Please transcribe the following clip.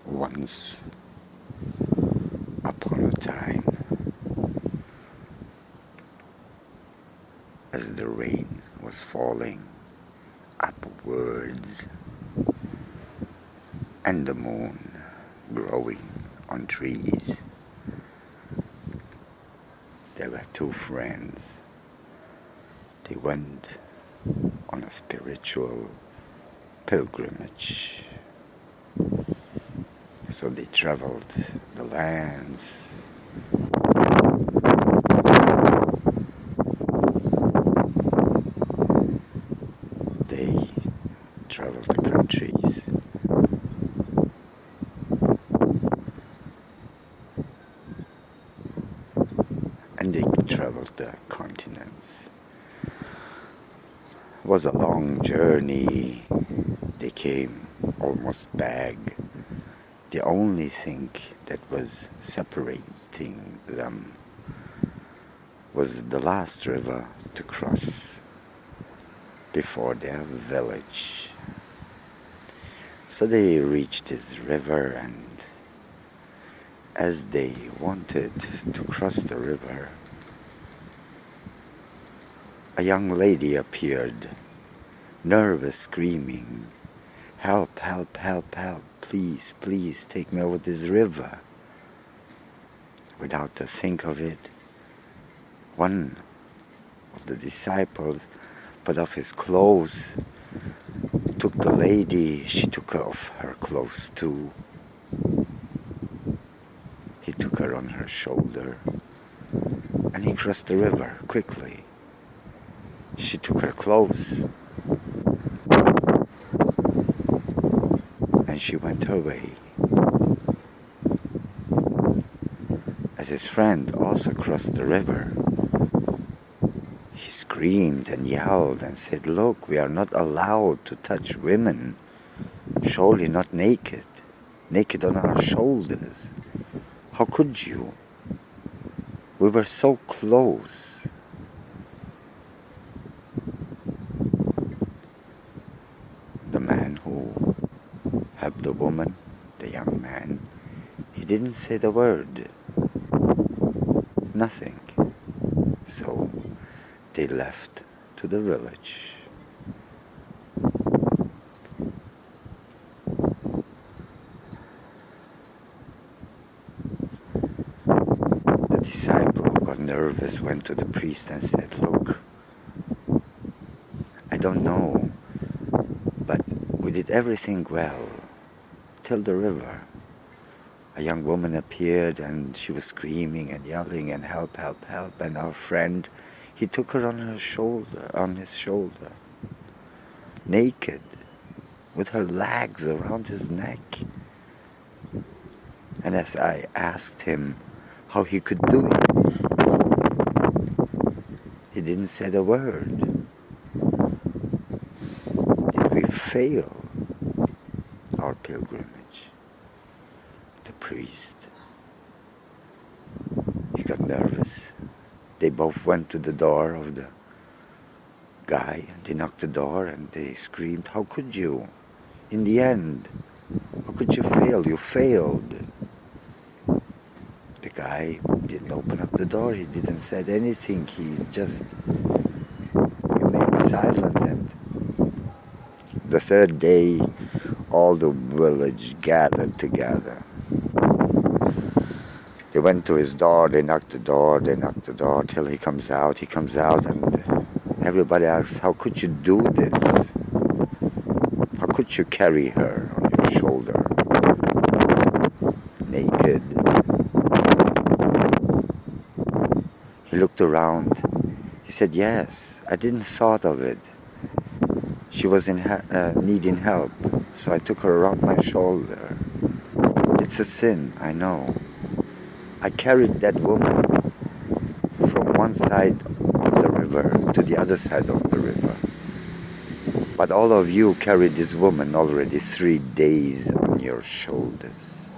Once upon a time, as the rain was falling upwards and the moon growing on trees, there were two friends. They went on a spiritual pilgrimage. So they traveled the lands, they traveled the countries, and they traveled the continents. It was a long journey. They came almost back. The only thing that was separating them was the last river to cross before their village. So they reached this river, and as they wanted to cross the river, a young lady appeared, nervous, screaming, "Help, help, help, help, please, please take me over this river." Without to think of it, one of the disciples put off his clothes, took the lady, she took off her clothes too. He took her on her shoulder, and he crossed the river quickly. She took her clothes, and she went her way. As his friend also crossed the river, he screamed and yelled and said, "Look, we are not allowed to touch women, surely not naked on our shoulders. How could you? We were so close." The man who helped the woman, the young man, he didn't say the word. Nothing. So they left to the village. The disciple who got nervous went to the priest and said, "Look, I don't know, but we did everything well till the river. A young woman appeared, and she was screaming and yelling and help, help, help. And our friend, he took her on his shoulder, naked, with her legs around his neck. And as I asked him how he could do it, he didn't say a word. Did we fail our pilgrimage?" The priest, he got nervous. They both went to the door of the guy, and they knocked the door, and they screamed, "How could you? In the end, how could you fail? You failed." The guy didn't open up the door. He didn't say anything. He just remained silent. And the third day, all the village gathered together. They went to his door, they knocked the door, till he comes out. He comes out, and everybody asks, "How could you do this? How could you carry her on your shoulder, naked?" He looked around. He said, "Yes, I didn't thought of it. She was needing help, so I took her around my shoulder. It's a sin, I know. I carried that woman from one side of the river to the other side of the river. But all of you carried this woman already 3 days on your shoulders."